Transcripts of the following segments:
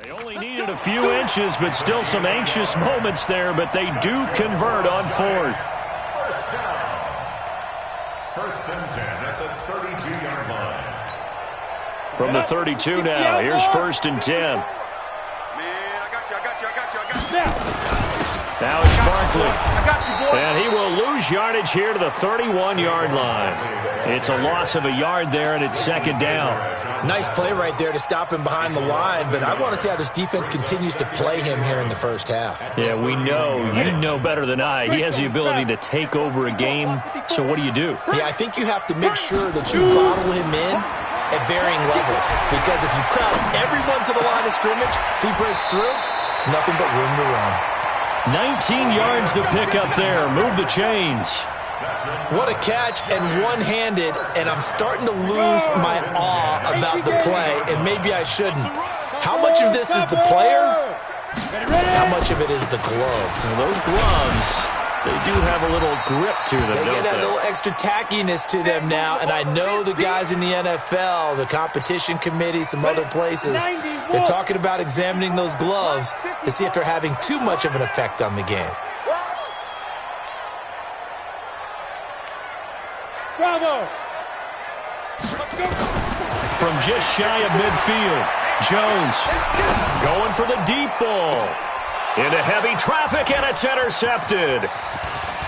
They only needed a few inches, but still some anxious moments there, but they do convert on fourth. First down. First and 10 at the 32-yard line. From the 32 now, here's first and 10. Man, I got you. Now it's Barkley. I got you, boy. And he will lose yardage here to the 31-yard line. It's a loss of a yard there, and it's second down. Nice play right there to stop him behind the line, but I want to see how this defense continues to play him here in the first half. Yeah, we know. You know better than I. He has the ability to take over a game, so what do? Yeah, I think you have to make sure that you bottle him in at varying levels, because if you crowd everyone to the line of scrimmage, if he breaks through, it's nothing but room to run. 19 yards to pick up there. Move the chains. What a catch, and one-handed, and I'm starting to lose my awe about the play, and maybe I shouldn't. How much of this is the player? How much of it is the glove? Well, those gloves, they do have a little grip to them, They don't get that they? little extra tackiness to them now, and I know the guys in the NFL, the competition committee, some other places, they're talking about examining those gloves to see if they're having too much of an effect on the game. Bravo! From just shy of midfield, Jones going for the deep ball. Into heavy traffic, and it's intercepted.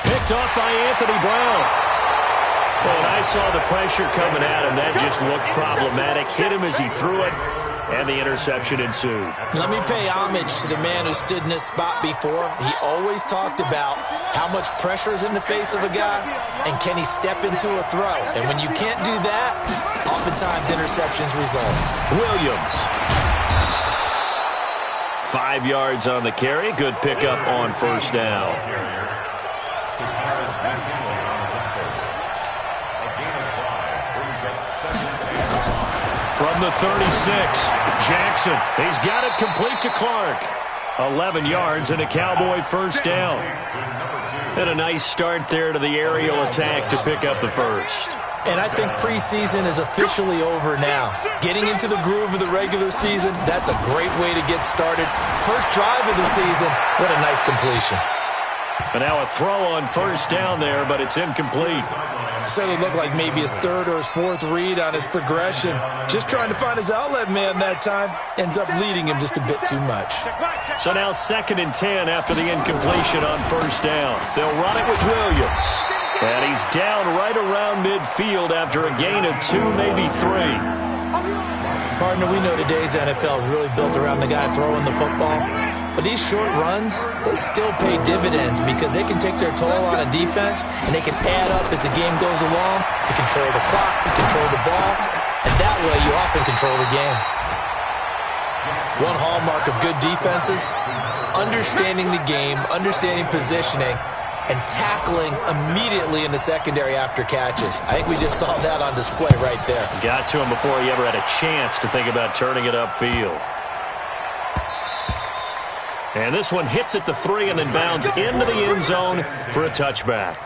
Picked off by Anthony Brown. Well, I saw the pressure coming at him. That just looked problematic. Hit him as he threw it, and the interception ensued. Let me pay homage to the man who stood in this spot before. He always talked about how much pressure is in the face of a guy, and can he step into a throw. And when you can't do that, oftentimes interceptions result. Williams. 5 yards on the carry. Good pickup on first down. From the 36, Jackson. He's got it complete to Clark. 11 yards and a Cowboy first down. And a nice start there to the aerial attack to pick up the first. And I think preseason is officially over now. Getting into the groove of the regular season, that's a great way to get started. First drive of the season, what a nice completion. And now a throw on first down there, but it's incomplete. Certainly looked like maybe his third or his fourth read on his progression. Just trying to find his outlet man that time. Ends up leading him just a bit too much. So now second and 10 after the incompletion on first down. They'll run it with Williams. And he's down right around midfield after a gain of 2, maybe 3. Partner, we know today's NFL is really built around the guy throwing the football. But these short runs, they still pay dividends because they can take their toll on a defense, and they can add up as the game goes along. You control the clock, you control the ball, and that way you often control the game. One hallmark of good defenses is understanding the game, understanding positioning, and tackling immediately in the secondary after catches. I think we just saw that on display right there. Got to him before he ever had a chance to think about turning it upfield. And this one hits at the 3 and then bounds into the end zone for a touchback.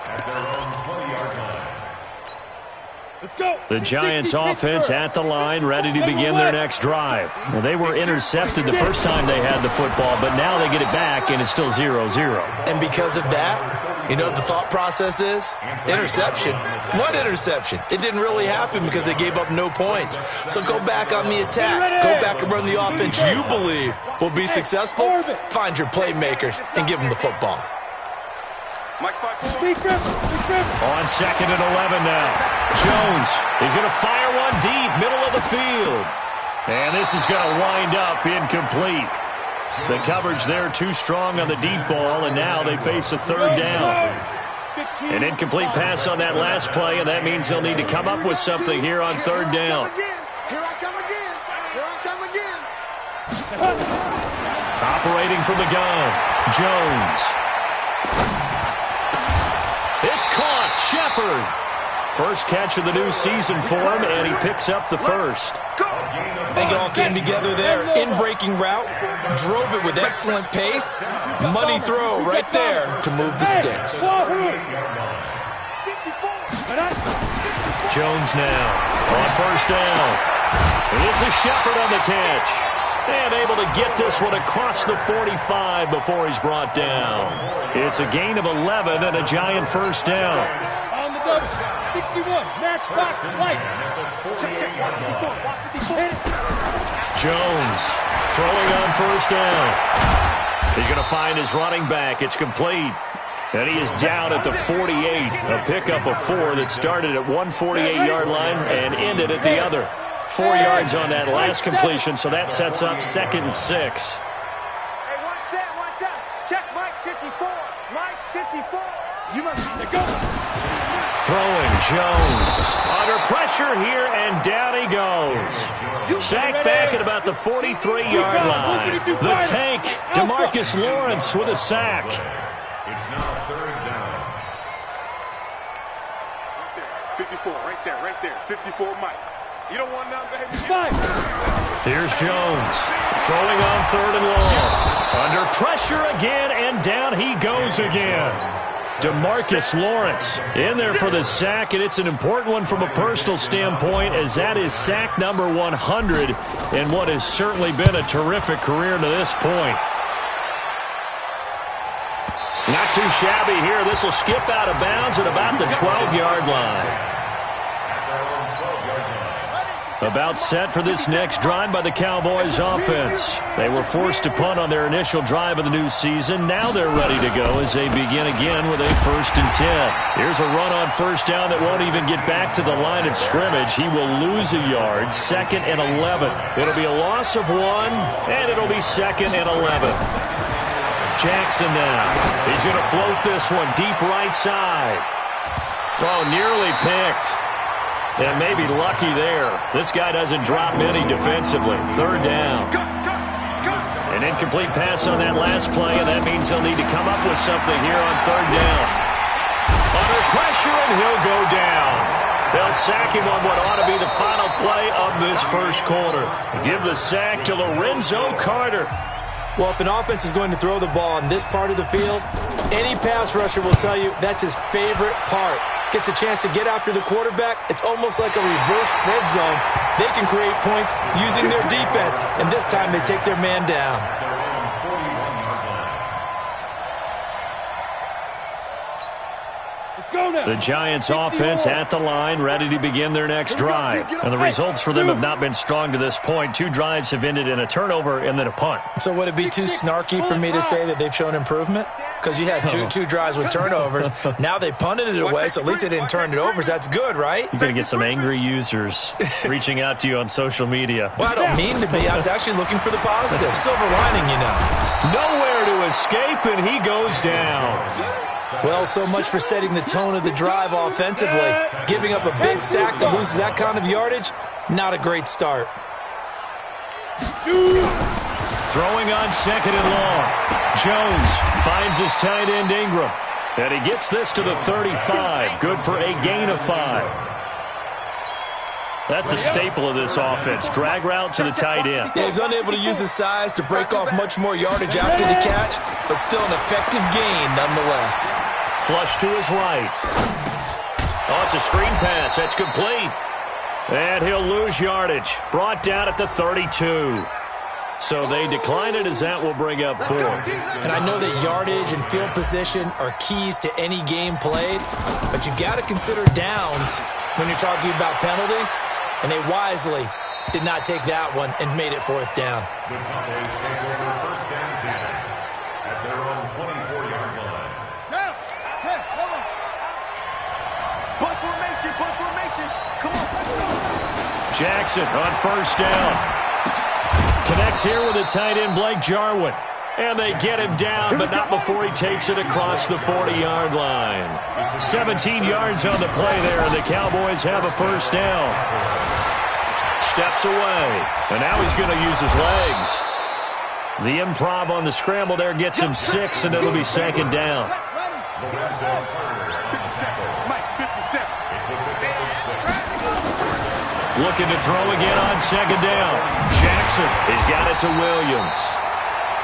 Let's go. The Giants offense at the line, ready to begin their next drive. Well, they were intercepted the first time they had the football, but now they get it back, and it's still 0-0. And because of that, you know what the thought process is? Interception. What interception? It didn't really happen because they gave up no points. So go back on the attack. Go back and run the offense you believe will be successful. Find your playmakers and give them the football. On second and 11 now. Jones, he's going to fire one deep, middle of the field. And this is going to wind up incomplete. The coverage there too strong on the deep ball, and now they face a third down. An incomplete pass on that last play, and that means they'll need to come up with something here on third down. Here I come again. Here I come again. Operating from the gun, Jones. It's caught, Shepard. First catch of the new season for him, and he picks up the first. I think it all came together there. In-breaking route, drove it with excellent pace. Money throw right there to move the sticks. Jones now on first down. This is Shepard on the catch. And able to get this one across the 45 before he's brought down. It's a gain of 11 and a Giant first down. On the double. 61. Match box light. Check. Watch 54. Jones throwing on first down. He's going to find his running back. It's complete. And he is down at the 48. A pickup of 4 that started at one 48-yard line and ended at the other. 4 yards on that last completion, so that sets up 2nd and 6. Hey, one set. Check Mike 54. Mike 54. You must go. Throwing Jones. Under pressure here, and down he goes. Sacked back at about the 43-yard line. The tank, DeMarcus Lawrence with a sack. It's now 3rd down. 54, right there. 54, Mike. You don't want none, baby. Here's Jones. Throwing on 3rd and long. Under pressure again, and down he goes again. DeMarcus Lawrence in there for the sack, and it's an important one from a personal standpoint, as that is sack number 100 in what has certainly been a terrific career to this point. Not too shabby here. This will skip out of bounds at about the 12-yard line. About set for this next drive by the Cowboys offense. They were forced to punt on their initial drive of the new season. Now they're ready to go as they begin again with a 1st and 10. Here's a run on first down that won't even get back to the line of scrimmage. He will lose a yard. 2nd and 11. It'll be a loss of 1, and it'll be 2nd and 11. Jackson now. He's going to float this one deep right side. Oh, nearly picked. And maybe lucky there. This guy doesn't drop any defensively. 3rd down. An incomplete pass on that last play, and that means he'll need to come up with something here on 3rd down. Under pressure, and he'll go down. They'll sack him on what ought to be the final play of this first quarter. Give the sack to Lorenzo Carter. Well, if an offense is going to throw the ball on this part of the field, any pass rusher will tell you that's his favorite part. Gets a chance to get after the quarterback. It's almost like a reverse red zone. They can create points using their defense, and this time they take their man down. The Giants offense at the line, ready to begin their next drive. And the results for them have not been strong to this point. 2 drives have ended in a turnover and then a punt. So would it be too snarky for me to say that they've shown improvement? Because you had two drives with turnovers. Now they punted it away, so at least they didn't turn it over. So that's good, right? You're going to get some angry users reaching out to you on social media. Well, I don't mean to be. I was actually looking for the positive. Silver lining, you know. Nowhere to escape, and he goes down. Well, so much for setting the tone of the drive offensively. Giving up a big sack that loses that kind of yardage, not a great start. Throwing on 2nd and long. Jones finds his tight end Ingram. And he gets this to the 35. Good for a gain of 5. That's a staple of this offense. Drag route to the tight end. Yeah, he's unable to use his size to break off much more yardage after the catch, but still an effective gain nonetheless. Flush to his right. Oh, it's a screen pass. That's complete. And he'll lose yardage. Brought down at the 32. So they decline it as that will bring up 4. And I know that yardage and field position are keys to any game played, but you got to consider downs when you're talking about penalties. And they wisely did not take that one and made it 4th down. The Cowboys take over 1st and 10 at their own 24-yard line. Down. Hey, hold on. Punt formation. Come on, let's go. Jackson on 1st down. Connects here with the tight end, Blake Jarwin. And they get him down, but not before he takes it across the 40-yard line. 17 yards on the play there, and the Cowboys have a 1st down. Steps away, and now he's going to use his legs. The improv on the scramble there gets him 6, and it'll be 2nd down. Looking to throw again on 2nd down. Jackson, he's got it to Williams.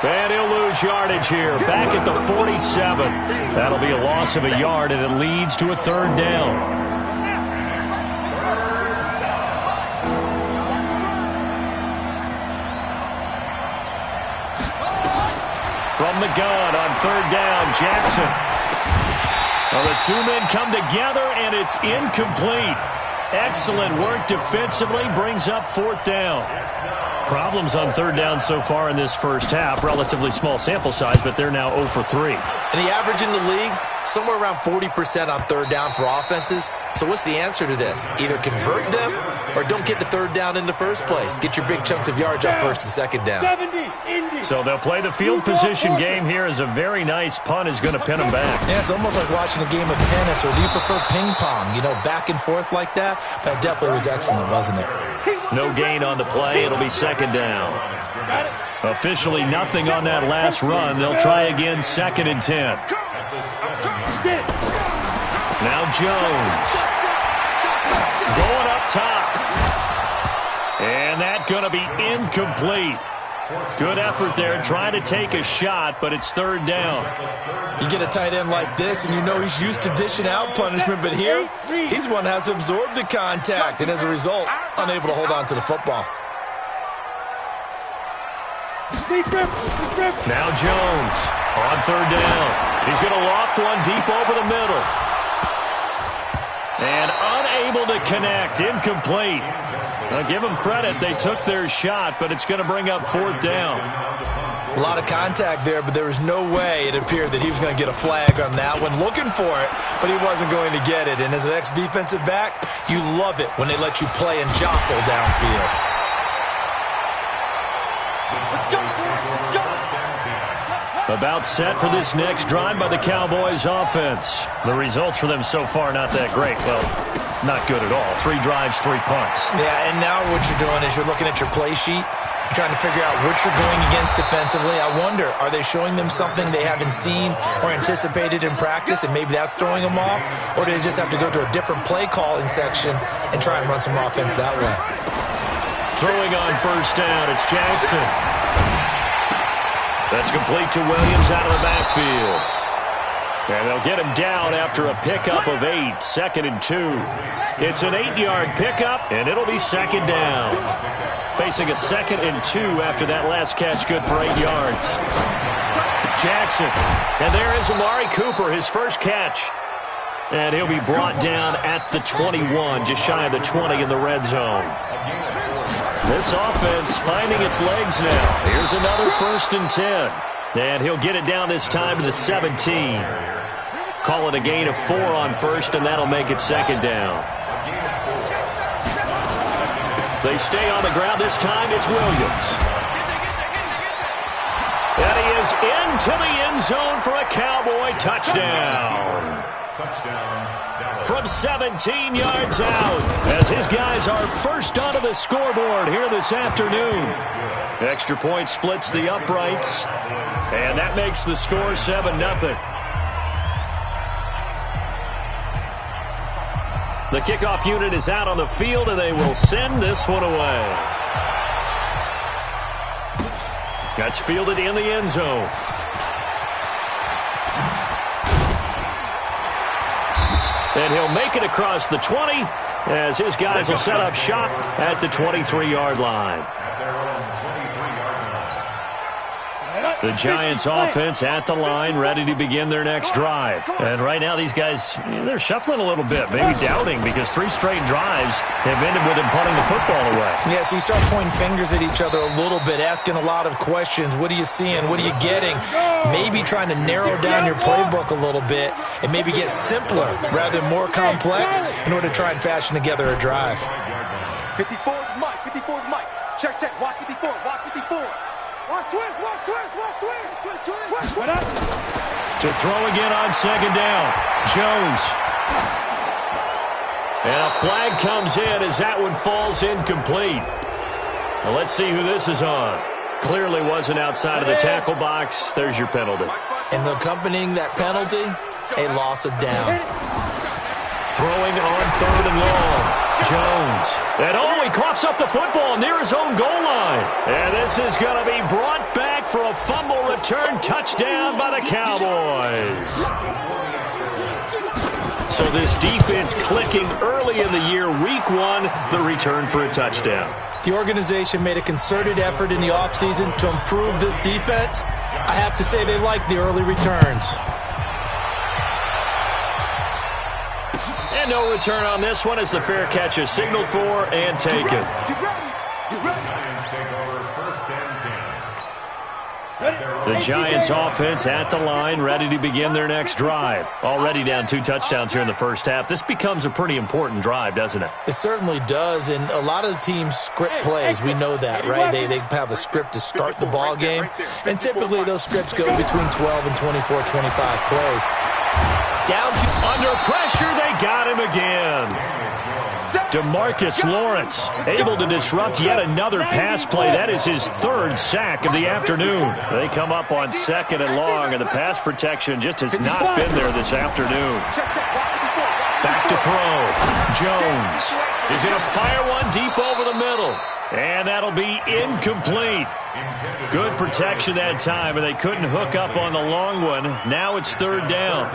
And he'll lose yardage here, back at the 47. That'll be a loss of a yard, and it leads to a 3rd down. From the gun on third down, Jackson. Well, the two men come together, and it's incomplete. Excellent work defensively, brings up fourth down. Problems on third down so far in this first half. Relatively small sample size, but they're now 0 for 3. And the average in the league, somewhere around 40% on third down for offenses. So what's the answer to this? Either convert them or don't get to third down in the first place. Get your big chunks of yards on first and second down. 70, Indy. So they'll play the field position game here as a very nice punt is going to pin them back. Yeah, it's almost like watching a game of tennis, or do you prefer ping pong? You know, back and forth like that? That definitely was excellent, wasn't it? No gain on the play. It'll be second down. Officially nothing on that last run. They'll try again, second and 10. Now Jones. Going up top. And that's going to be incomplete. Good effort there, trying to take a shot, but it's third down. You get a tight end like this, and you know he's used to dishing out punishment, but here, he's the one that has to absorb the contact, and as a result, unable to hold on to the football. Now Jones on third down. He's going to loft one deep over the middle. And unable to connect, incomplete. I'll give them credit. They took their shot, but it's going to bring up fourth down. A lot of contact there, but there was no way it appeared that he was going to get a flag on that one. Looking for it, but he wasn't going to get it. And as an ex-defensive back, you love it when they let you play and jostle downfield. About set for this next drive by the Cowboys offense. The results for them so far not that great. Well, not good at all. 3 drives, 3 punts. Yeah, and now what you're doing is you're looking at your play sheet, trying to figure out what you're going against defensively. I wonder, are they showing them something they haven't seen or anticipated in practice, and maybe that's throwing them off? Or do they just have to go to a different play calling section and try and run some offense that way? Throwing on first down, it's Jackson. That's complete to Williams out of the backfield. And they'll get him down after a pickup of 8, second and 2. It's an 8-yard pickup, and it'll be second down. Facing a second and 2 after that last catch, good for 8 yards. Jackson, and there is Amari Cooper, his first catch. And he'll be brought down at the 21, just shy of the 20 in the red zone. This offense finding its legs now. Here's another first and 10. And he'll get it down this time to the 17. Call it a gain of 4 on first, and that'll make it second down. They stay on the ground. This time it's Williams. And he is into the end zone for a Cowboy touchdown. From 17 yards out, as his guys are first onto the scoreboard here this afternoon. Extra point splits the uprights, and that makes the score 7-0. The kickoff unit is out on the field, and they will send this one away. That's fielded in the end zone. And he'll make it across the 20 as his guys will set up shop at the 23-yard line. The Giants offense at the line, ready to begin their next drive. And right now these guys, they're shuffling a little bit, maybe doubting, because 3 straight drives have ended with them punting the football away. Yeah, so you start pointing fingers at each other a little bit, asking a lot of questions. What are you seeing? What are you getting? Maybe trying to narrow down your playbook a little bit and maybe get simpler rather than more complex in order to try and fashion together a drive. 54 is Mike. 54 is Mike. Check, check. Watch 54. Watch 54. Watch twist. Watch twist. Watch twist. Twist, twist. What up? To throw again on second down. Jones. And a flag comes in as that one falls incomplete. Well, let's see who this is on. Clearly wasn't outside of the tackle box. There's your penalty. And accompanying that penalty, a loss of down. Throwing on third and long. Jones. And he coughs up the football near his own goal line. And this is going to be brought back for a fumble return touchdown by the Cowboys. So this defense clicking early in the year, week 1, the return for a touchdown. The organization made a concerted effort in the offseason to improve this defense, I have to say they like the early returns. And no return on this one as the fair catch is signaled for and taken. Giants take over first and 10. The Giants offense at the line, ready to begin their next drive. Already down 2 touchdowns here in the first half. This becomes a pretty important drive, doesn't it? It certainly does, and a lot of the teams script plays. We know that, right? They have a script to start the ball game, and typically those scripts go between 12 and 24, 25 plays. Down to under pressure, they got him again. DeMarcus Lawrence able to disrupt yet another pass play. That is his 3rd sack of the afternoon. They come up on 2nd and long, and the pass protection just has not been there this afternoon. Back to throw. Jones is going to fire one deep over the middle, and that'll be incomplete. Good protection that time, and they couldn't hook up on the long one. Now it's 3rd down.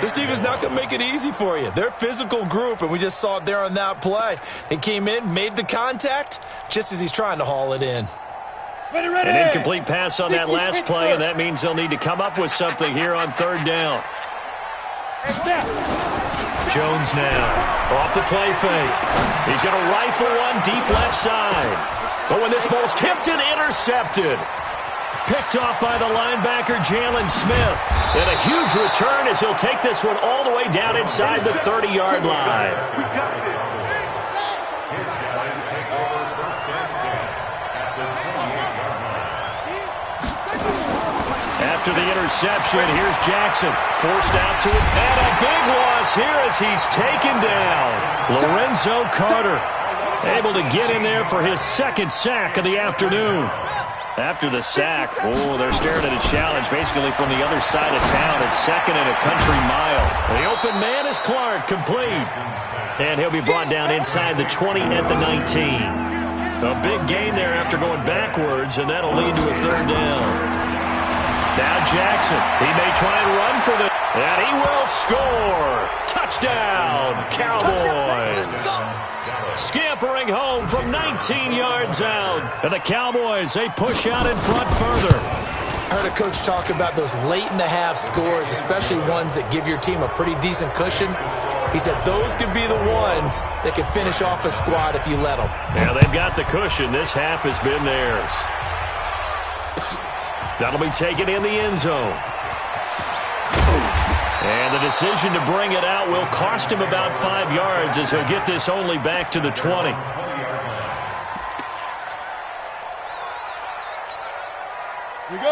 This defense is not going to make it easy for you. They're a physical group, and we just saw it there on that play. They came in, made the contact, just as he's trying to haul it in. An incomplete pass on that last play, and that means they'll need to come up with something here on 3rd down. Jones now off the play fake. He's going to rifle one deep left side. But when this ball's tipped and intercepted. Picked off by the linebacker, Jalen Smith. And a huge return as he'll take this one all the way down inside the 30-yard line. His guys take over first and 10 at the 28-yard line. After the interception, here's Jackson. Forced out to it. And a big loss here as he's taken down. Lorenzo Carter able to get in there for his 2nd sack of the afternoon. After the sack, they're staring at a challenge basically from the other side of town. It's 2nd and a country mile. The open man is Clark, complete. And he'll be brought down inside the 20 at the 19. A big gain there after going backwards, and that'll lead to a 3rd down. Now Jackson, he may try and run for the... And he will score. Touchdown, Cowboys. Scampering home from 19 yards out. And the Cowboys, they push out in front further. I heard a coach talk about those late-in-the-half scores, especially ones that give your team a pretty decent cushion. He said those could be the ones that can finish off a squad if you let them. Yeah, they've got the cushion. This half has been theirs. That'll be taken in the end zone. And the decision to bring it out will cost him about 5 yards as he'll get this only back to the 20.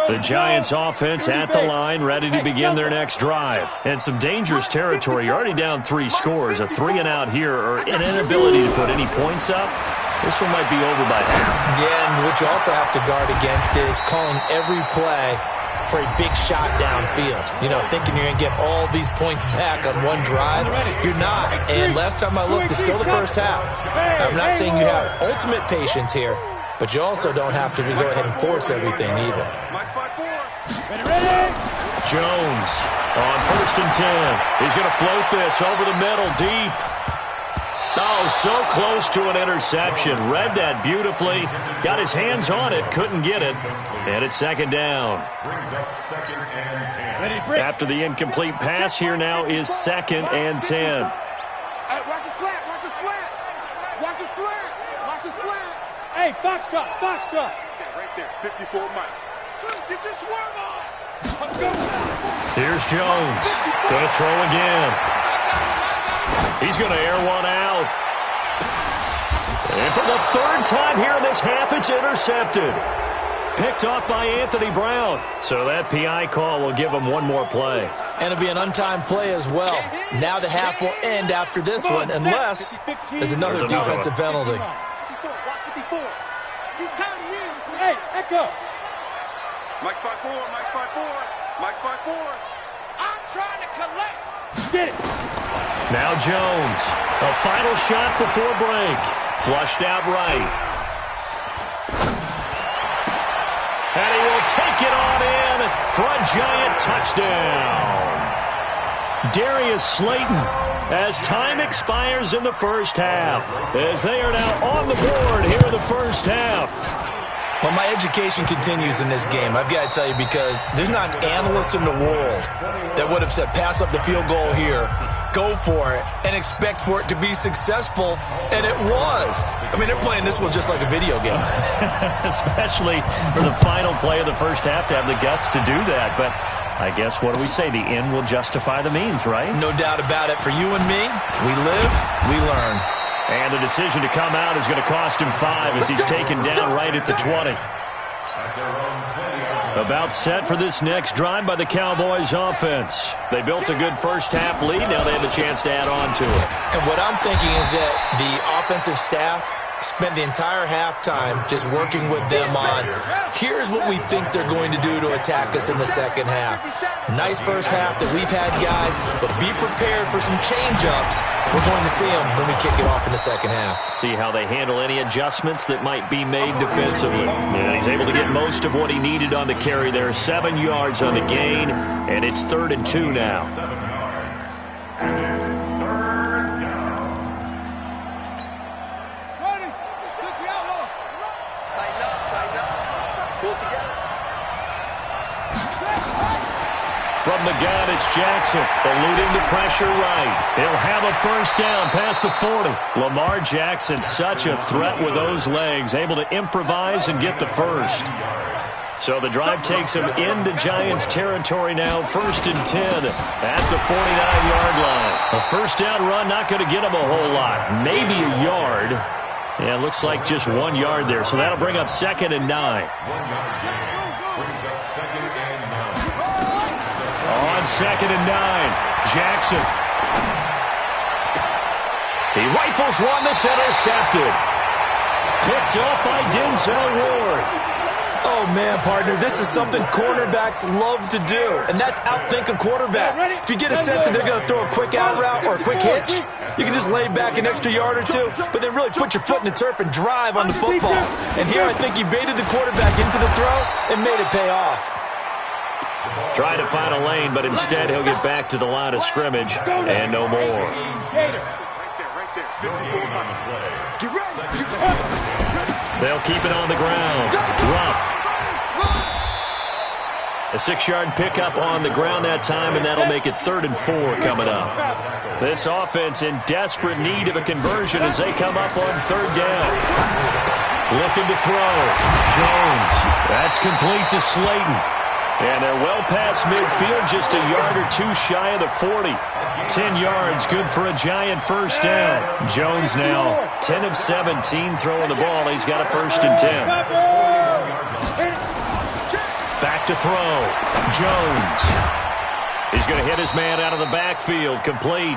The Giants offense at the line, ready to begin their next drive. And some dangerous territory. You're already down 3 scores. A 3-and-out here or an inability to put any points up. This one might be over by half. Yeah, and what you also have to guard against is calling every play for a big shot downfield. You know, thinking you're going to get all these points back on one drive. You're not. And last time I looked, it's still the first half. I'm not saying you have ultimate patience here, but you also don't have to go ahead and force everything either. Jones on 1st and 10. He's going to float this over the middle deep. Oh, so close to an interception. Read that beautifully. Got his hands on it. Couldn't get it. And it's 2nd down. Brings up 2nd and 10. After the incomplete pass, here now is 2nd and 10. Hey, watch the slant. Watch the slant. Watch the slant. Watch the slant. Hey, Foxtrot, Foxtrot. Yeah, right there. 54 Mike. Get your swerve on. Here's Jones. Going to throw again. He's going to air one out. And for the 3rd time here in this half, it's intercepted. Picked off by Anthony Brown. So that PI call will give him one more play. And it'll be an untimed play as well. Now the half will end after this one, unless there's another defensive penalty. 54, watch 54. He's counting in. Hey, Echo. Mike 5-4, Mike 5-4, Mike 5-4. I'm trying to collect. Get it. Now Jones. A final shot before break. Flushed out right. And he will take it on in for a Giant touchdown. Darius Slayton, as time expires in the first half, as they are now on the board here in the first half. Well, my education continues in this game, I've got to tell you, because there's not an analyst in the world that would have said pass up the field goal here, go for it, and expect for it to be successful, and it was. I mean, they're playing this one just like a video game. Especially for the final play of the first half to have the guts to do that. But I guess, what do we say? The end will justify the means, right? No doubt about it. For you and me, we live, we learn. And the decision to come out is going to cost him 5 as he's taken down right at the 20. About set for this next drive by the Cowboys offense. They built a good first half lead. Now they have a chance to add on to it. And what I'm thinking is that the offensive staff spent the entire halftime just working with them on, here's what we think they're going to do to attack us in the second half. Nice first half that we've had, guys, but be prepared for some change-ups. We're going to see them when we kick it off in the second half. See how they handle any adjustments that might be made defensively. And he's able to get most of what he needed on the carry there. 7 yards on the gain, and it's 3rd and 2 now. From the gun, it's Jackson, eluding the pressure right. He'll have a first down past the 40. Lamar Jackson, such a threat with those legs, able to improvise and get the first. So the drive takes him into Giants territory now, 1st and 10 at the 49-yard line. A first down run, not going to get him a whole lot, maybe a yard. Yeah, it looks like just 1 yard there, so that'll bring up 2nd and 9. 1 yard gain brings up 2nd and 9. On 2nd and 9, Jackson. He rifles one that's intercepted. Picked off by Denzel Ward. Oh, man, partner, this is something cornerbacks love to do, and that's outthink a quarterback. If you get a sense that they're going to throw a quick out route or a quick hitch, you can just lay back an extra yard or two, but then really put your foot in the turf and drive on the football. And here I think he baited the quarterback into the throw and made it pay off. Trying to find a lane, but instead he'll get back to the line of scrimmage and no more. They'll keep it on the ground. Rough. A 6-yard pickup on the ground that time, and that'll make it 3rd and 4 coming up. This offense in desperate need of a conversion as they come up on 3rd down. Looking to throw. Jones. That's complete to Slayton. And they're well past midfield, just a yard or two shy of the 40. 10 yards, good for a Giant first down. Jones now 10 of 17 throwing the ball. He's got a 1st and 10. Back to throw. Jones. He's going to hit his man out of the backfield. Complete.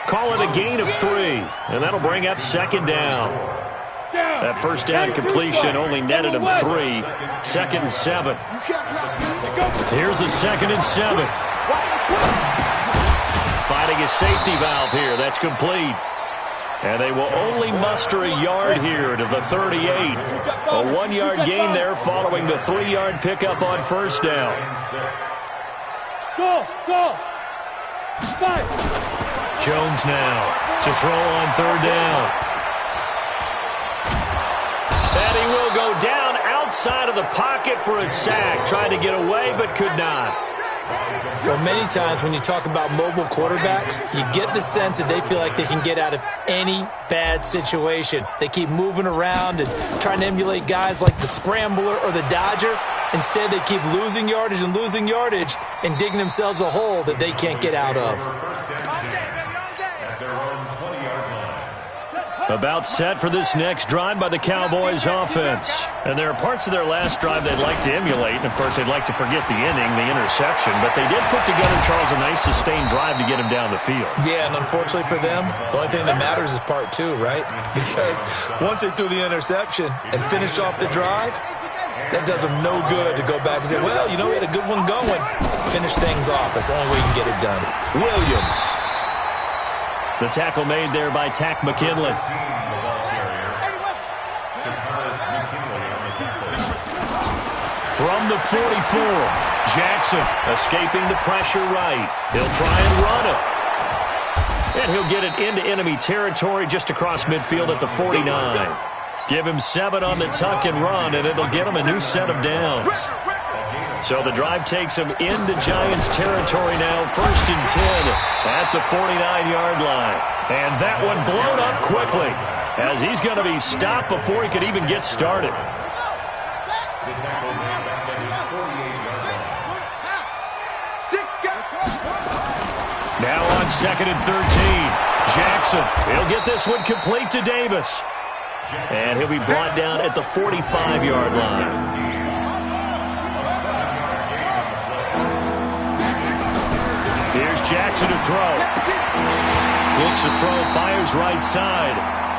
Call it a gain of 3. And that'll bring up 2nd down. That first down completion only netted him 3. 2nd and 7. Here's a 2nd and 7. Finding a safety valve here. That's complete. And they will only muster a yard here to the 38. A 1-yard gain there following the 3-yard pickup on first down. Go. 5. Jones now to throw on 3rd down. And he will go down outside of the pocket for a sack. Tried to get away, but could not. Well, many times when you talk about mobile quarterbacks, you get the sense that they feel like they can get out of any bad situation. They keep moving around and trying to emulate guys like the Scrambler or the Dodger. Instead, they keep losing yardage and digging themselves a hole that they can't get out of. About set for this next drive by the Cowboys offense. And there are parts of their last drive they'd like to emulate. And, of course, they'd like to forget the inning, the interception. But they did put together, Charles, a nice sustained drive to get him down the field. Yeah, and unfortunately for them, the only thing that matters is part 2, right? Because once they threw the interception and finished off the drive, that does them no good to go back and say, well, you know, we had a good one going. Finish things off. That's the only way you can get it done. Williams. The tackle made there by Tack McKinley. From the 44, Jackson escaping the pressure right. He'll try and run it. And he'll get it into enemy territory just across midfield at the 49. Give him 7 on the tuck and run, and it'll get him a new set of downs. So the drive takes him into Giants territory now, 1st and 10 at the 49-yard line. And that one blown up quickly as he's going to be stopped before he could even get started. Now on 2nd and 13, Jackson. He'll get this one complete to Davis. And he'll be brought down at the 45-yard line. Here's Jackson to throw. Looks to throw, fires right side.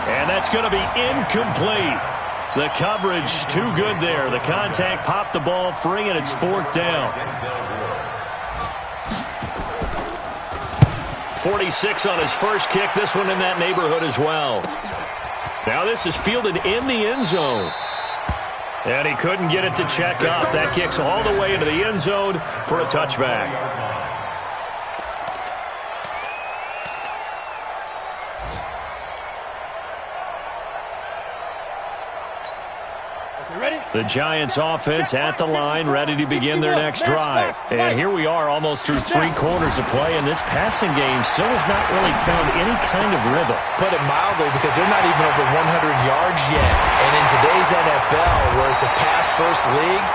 And that's going to be incomplete. The coverage too good there. The contact popped the ball free, and it's 4th down. 46 on his first kick. This one in that neighborhood as well. Now this is fielded in the end zone. And he couldn't get it to check up. That kicks all the way into the end zone for a touchback. The Giants offense at the line, ready to begin their next drive. And here we are almost through 3 quarters of play, and this passing game still has not really found any kind of rhythm. Put it mildly, because they're not even over 100 yards yet. And in today's NFL, where it's a pass-first league,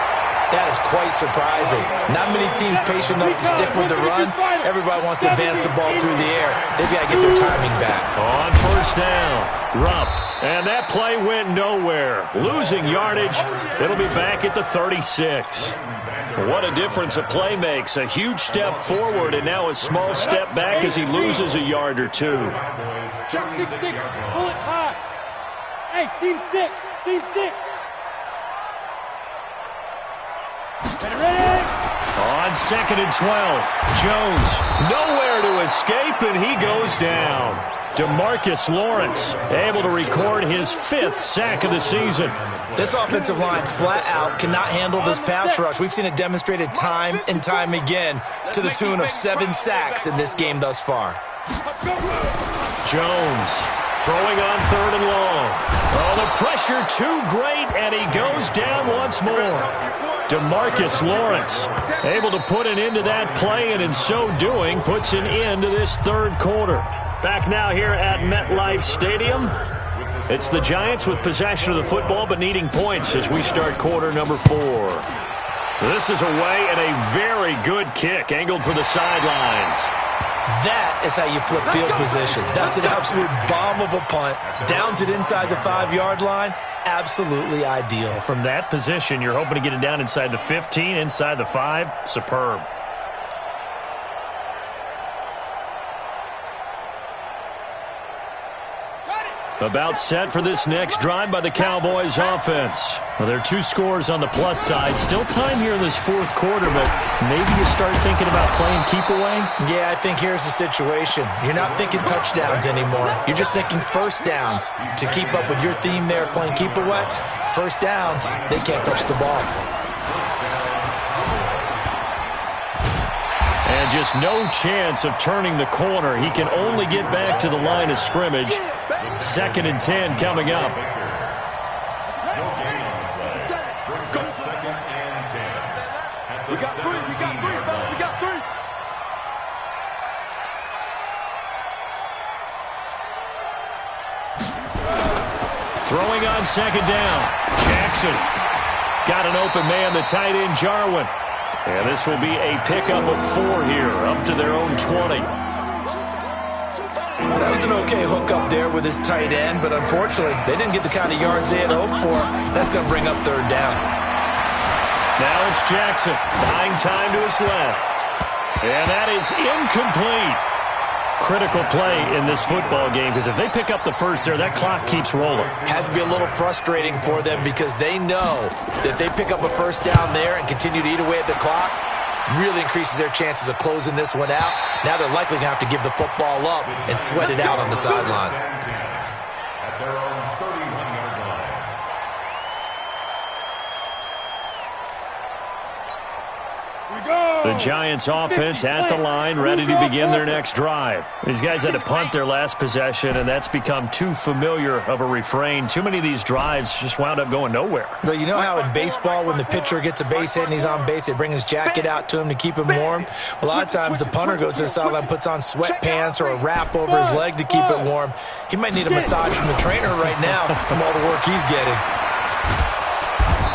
that is quite surprising. Not many teams patient enough to stick with the run. Everybody wants to advance the ball through the air. They've got to get their timing back. On 1st down, Ruff. And that play went nowhere. Losing yardage. It'll be back at the 36. What a difference a play makes. A huge step forward and now a small step back as he loses a yard or 2. Check 6-6. Pull it high. Hey, seam 6. Seam 6. Ready? On 2nd and 12, Jones nowhere to escape, and he goes down. DeMarcus Lawrence able to record his 5th sack of the season. This offensive line flat out cannot handle this pass rush. We've seen it demonstrated time and time again to the tune of 7 sacks in this game thus far. Jones throwing on 3rd and long. Oh, the pressure too great, and he goes down once more. DeMarcus Lawrence able to put an end to that play, and in so doing puts an end to this 3rd quarter. Back now here at MetLife Stadium. It's the Giants with possession of the football but needing points as we start quarter number 4. This is away and a very good kick angled for the sidelines. That is how you flip field position. That's an absolute bomb of a punt. Downs it inside the 5-yard line. Absolutely ideal. From that position, you're hoping to get it down inside the 15, inside the 5. Superb. About set for this next drive by the Cowboys offense. Well, there are 2 scores on the plus side. Still time here in this 4th quarter, but maybe you start thinking about playing keep away? Yeah, I think here's the situation. You're not thinking touchdowns anymore. You're just thinking 1st downs. To keep up with your theme there, playing keep away, 1st downs, they can't touch the ball. And just no chance of turning the corner. He can only get back to the line of scrimmage. 2nd and 10 coming up. We got 3, fellas, we got 3. Throwing on 2nd down. Jackson got an open man, the tight end Jarwin. And this will be a pickup of 4 here, up to their own 20. That was an okay hookup there with his tight end, but unfortunately, they didn't get the kind of yards they had hoped for. That's going to bring up 3rd down. Now it's Jackson, buying time to his left. And that is incomplete. Critical play in this football game, because if they pick up the 1st there, that clock keeps rolling. Has to be a little frustrating for them because they know that they pick up a 1st down there and continue to eat away at the clock, really increases their chances of closing this one out. Now they're likely going to have to give the football up and sweat it out on the sideline. The Giants offense at the line, ready to begin their next drive. These guys had to punt their last possession, and that's become too familiar of a refrain. Too many of these drives just wound up going nowhere. Well, you know how in baseball, when the pitcher gets a base hit and he's on base, they bring his jacket out to him to keep him warm? A lot of times the punter goes to the sideline, puts on sweatpants or a wrap over his leg to keep it warm. He might need a massage from the trainer right now from all the work he's getting.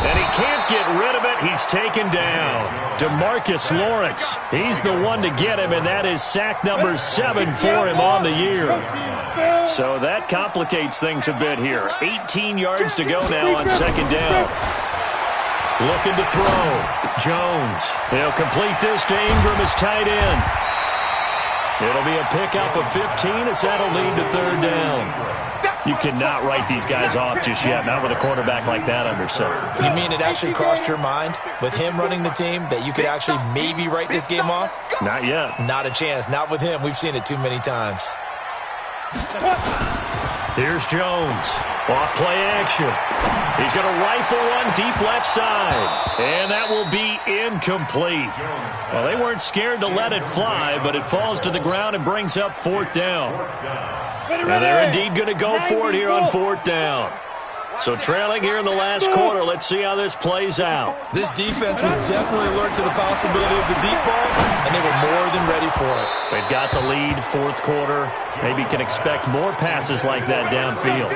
And he can't get rid of it. He's taken down. DeMarcus Lawrence. He's the one to get him, and that is sack number 7 for him on the year. So that complicates things a bit here. 18 yards to go now on second down. Looking to throw. Jones. He'll complete this to Ingram as tight end. It'll be a pickup of 15 as that'll lead to third down. You cannot write these guys off just yet, not with a quarterback like that under center. You mean it actually crossed your mind with him running the team that you could actually maybe write this game off? Not yet. Not a chance. Not with him. We've seen it too many times. Here's Jones. Off play action. He's going to rifle one deep left side. And that will be incomplete. Well, they weren't scared to let it fly, but it falls to the ground and brings up fourth down. And they're indeed going to go for it here on fourth down. So trailing here in the last quarter, let's see how this plays out. This defense was definitely alert to the possibility of the deep ball, and they were more than ready for it. They've got the lead, fourth quarter. Maybe can expect more passes like that downfield.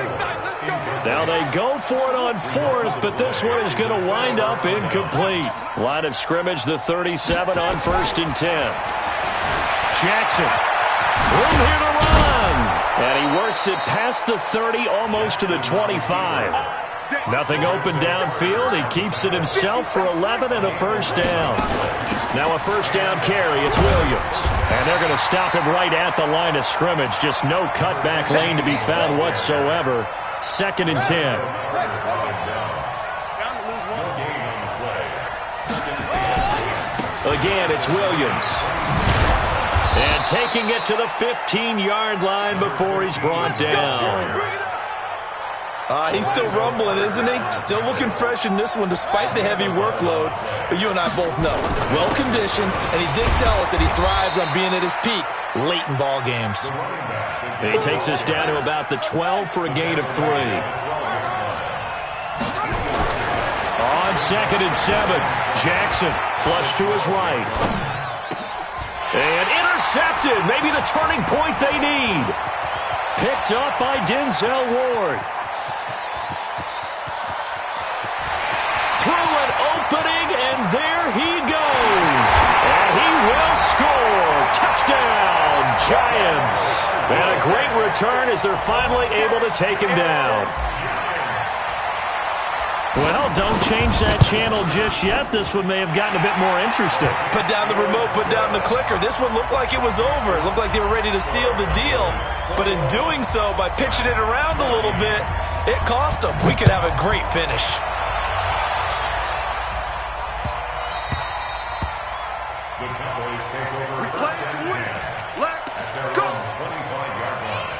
Now they go for it on fourth, but this one is going to wind up incomplete. Line of scrimmage, the 37 on 1st and 10. Jackson. Room here to run. And he works it past the 30, almost to the 25. Nothing open downfield. He keeps it himself for 11 and a first down. Now a first down carry. It's Williams. And they're going to stop him right at the line of scrimmage. Just no cutback lane to be found whatsoever. 2nd and 10. Again, it's Williams. And taking it to the 15-yard line before he's brought down. He's still rumbling, isn't he? Still looking fresh in this one despite the heavy workload. But you and I both know, well-conditioned, and he did tell us that he thrives on being at his peak late in ball games. He takes us down to about the 12 for a gain of 3. On 2nd and 7, Jackson flush to his right. And intercepted. Maybe the turning point they need. Picked up by Denzel Ward. Through an opening, and there he goes. And he will score. Touchdown, Giants. And a great return as they're finally able to take him down. Well, don't change that channel just yet. This one may have gotten a bit more interesting. Put down the remote, put down the clicker. This one looked like it was over. It looked like they were ready to seal the deal. But in doing so, by pitching it around a little bit, it cost them. We could have a great finish. The Cowboys take over first and 10. Let's go. 25-yard line.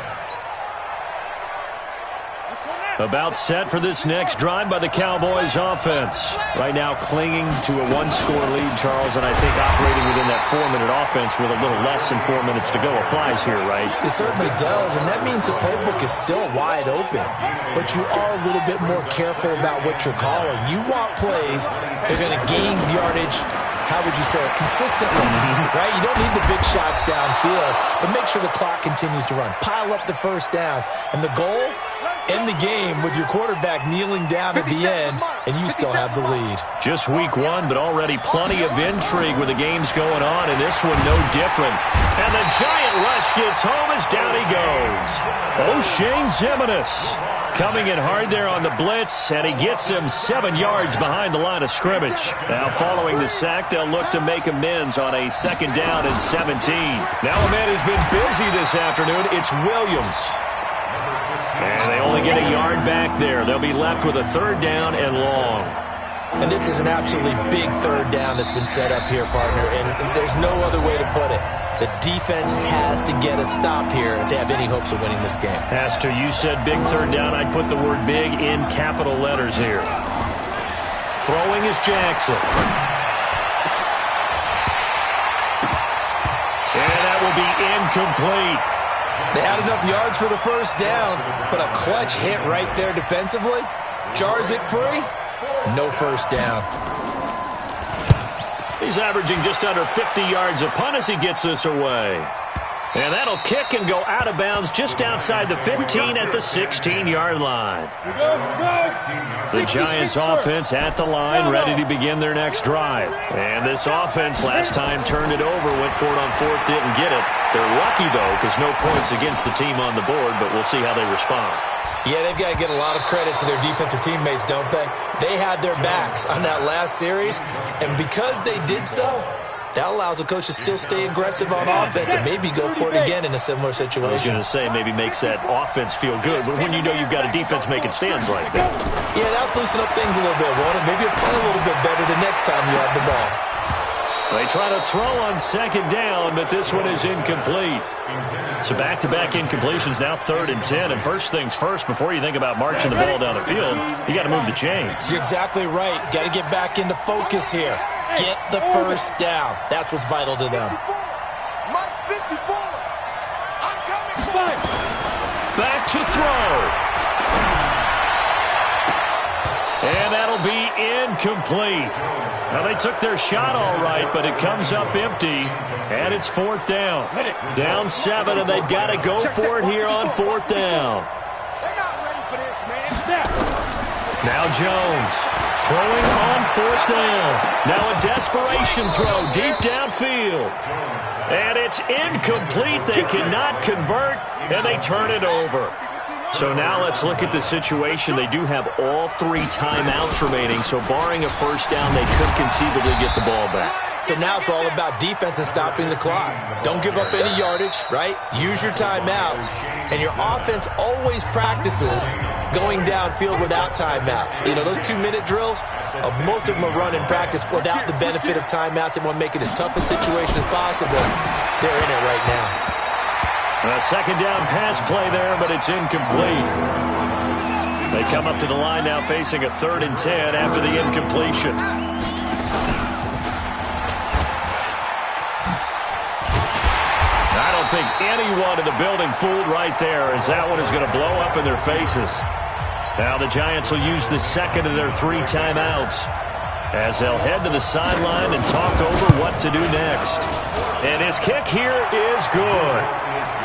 About set for this next drive by the Cowboys offense. Right now clinging to a one-score lead, Charles, and I think operating within that 4-minute offense with a little less than 4 minutes to go applies here, right? It certainly does, and that means the playbook is still wide open. But you are a little bit more careful about what you're calling. You want plays that are going to gain yardage, how would you say it, consistently, right? You don't need the big shots downfield, but make sure the clock continues to run. Pile up the first downs. And the goal? End the game with your quarterback kneeling down at the end, and you still have the lead. Just week 1, but already plenty of intrigue with the games going on, and this one no different. And the Giant rush gets home as down he goes. O'Shane Ximines coming in hard there on the blitz, and he gets him 7 yards behind the line of scrimmage. Now following the sack, they'll look to make amends on a 2nd down and 17. Now a man who's been busy this afternoon, it's Williams. And they only get a yard back there. They'll be left with a 3rd down and long. And this is an absolutely big 3rd down that's been set up here, partner, and there's no other way to put it. The defense has to get a stop here if they have any hopes of winning this game. Has to. You said big 3rd down. I'd put the word big in capital letters here. Throwing is Jackson. incomplete. They had enough yards for the first down, but a clutch hit right there defensively. Jars it free. No first down. He's averaging just under 50 yards a punt as he gets this away. And that'll kick and go out of bounds just outside the 15 at the 16-yard line. The Giants offense at the line, ready to begin their next drive. And this offense last time turned it over, went for it on fourth, didn't get it. They're lucky, though, because no points against the team on the board, but we'll see how they respond. Yeah, they've got to get a lot of credit to their defensive teammates, don't they? They had their backs on that last series, and because they did so, that allows a coach to still stay aggressive on offense and maybe go for it again in a similar situation. I was going to say maybe makes that offense feel good, but when you know you've got a defense making stands like that. Yeah, that'll loosen up things a little bit, won't it? Maybe you'll play a little bit better the next time you have the ball. They try to throw on second down, but this one is incomplete. So back-to-back incompletions, now 3rd and 10. And first things first, before you think about marching the ball down the field, you got to move the chains. You're exactly right. Got to get back into focus here. Get the first down. That's what's vital to them. Mike 54. I'm coming. Back to throw. And that'll be incomplete. Now, they took their shot all right, but it comes up empty, and it's 4th down. Down 7, and they've got to go for it here on 4th down. They're not ready for this, man. Now Jones throwing on 4th down. Now a desperation throw deep downfield. And it's incomplete. They cannot convert, and they turn it over. So now let's look at the situation. They do have all 3 timeouts remaining, so barring a first down, they could conceivably get the ball back. So now it's all about defense and stopping the clock. Don't give up any yardage, right? Use your timeouts. And your offense always practices going downfield without timeouts. You know, those 2-minute drills, most of them are run in practice without the benefit of timeouts. They want to make it as tough a situation as possible. They're in it right now. A second down pass play there, but it's incomplete. They come up to the line now facing a 3rd and 10 after the incompletion. I don't think anyone in the building fooled right there, as that one is going to blow up in their faces. Now the Giants will use the second of their 3 timeouts as they'll head to the sideline and talk over what to do next. And his kick here is good.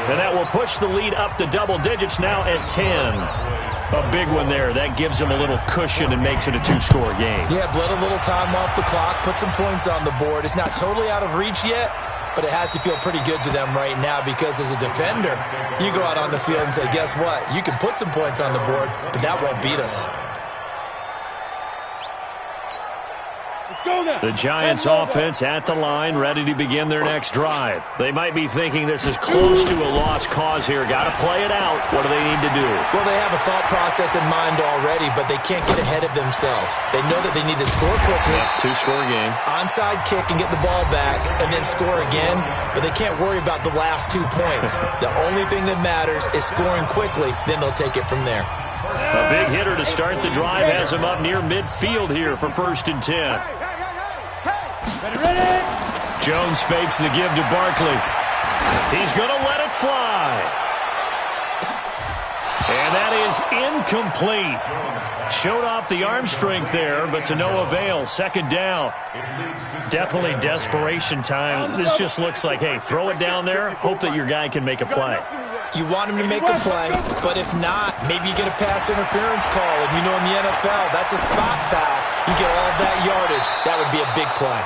And that will push the lead up to double digits now at 10. A big one there. That gives them a little cushion and makes it a 2-score game. Yeah, bled a little time off the clock, put some points on the board. It's not totally out of reach yet, but it has to feel pretty good to them right now because as a defender, you go out on the field and say, guess what? You can put some points on the board, but that won't beat us. The Giants offense at the line, ready to begin their next drive. They might be thinking this is close to a lost cause here. Got to play it out. What do they need to do? Well, they have a thought process in mind already, but they can't get ahead of themselves. They know that they need to score quickly. Yep, 2-score game. Onside kick and get the ball back and then score again, but they can't worry about the last 2 points. The only thing that matters is scoring quickly, then they'll take it from there. A big hitter to start the drive has him up near midfield here for 1st and 10. Jones fakes the give to Barkley. He's going to let it fly. And that is incomplete. Showed off the arm strength there, but to no avail. 2nd down. Definitely desperation time. This just looks like, hey, throw it down there, hope that your guy can make a play. You want him to make a play, but if not, maybe you get a pass interference call. And you know in the NFL, that's a spot foul. You get all of that yardage. That would be a big play.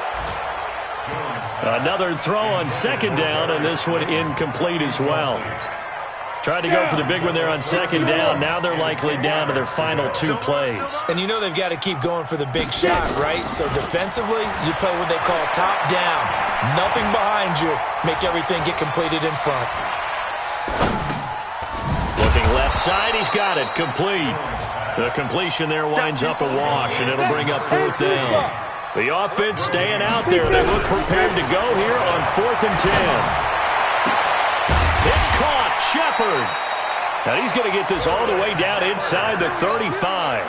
Another throw on 2nd down, and this one incomplete as well. Tried to go for the big one there on 2nd down. Now they're likely down to their final 2 plays. And you know they've got to keep going for the big shot, right? So defensively, you play what they call top down. Nothing behind you. Make everything get completed in front. Looking left side, he's got it. Complete. The completion there winds up a wash, and it'll bring up 4th down. The offense staying out there. They look prepared to go here on 4th and 10. It's caught. Shepard. And he's going to get this all the way down inside the 35.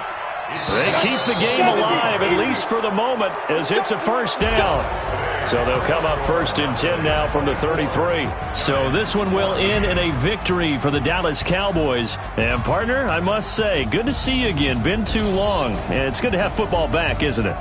They keep the game alive, at least for the moment, as it's a 1st down. So they'll come up 1st and 10 now from the 33. So this one will end in a victory for the Dallas Cowboys. And, partner, I must say, good to see you again. Been too long. And it's good to have football back, isn't it?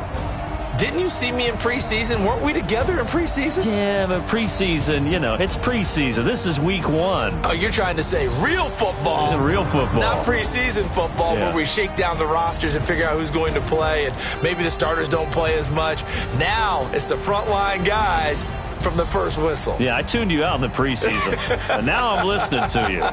Didn't you see me in preseason? Weren't we together in preseason? Yeah, but preseason, you know, it's preseason. This is week 1. Oh, you're trying to say real football. Real football. Not preseason football Yeah. where we shake down the rosters and figure out who's going to play, and maybe the starters don't play as much. Now it's the frontline guys from the first whistle. Yeah, I tuned you out in the preseason. And now I'm listening to you.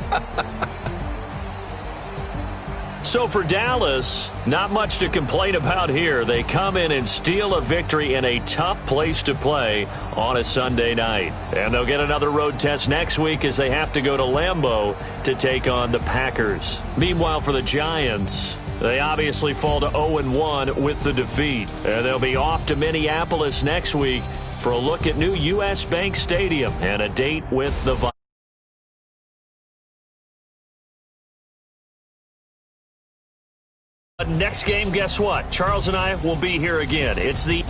So for Dallas, not much to complain about here. They come in and steal a victory in a tough place to play on a Sunday night. And they'll get another road test next week as they have to go to Lambeau to take on the Packers. Meanwhile, for the Giants, they obviously fall to 0-1 with the defeat. And they'll be off to Minneapolis next week for a look at new U.S. Bank Stadium and a date with the Vikings. Next game, guess what? Charles and I will be here again. It's the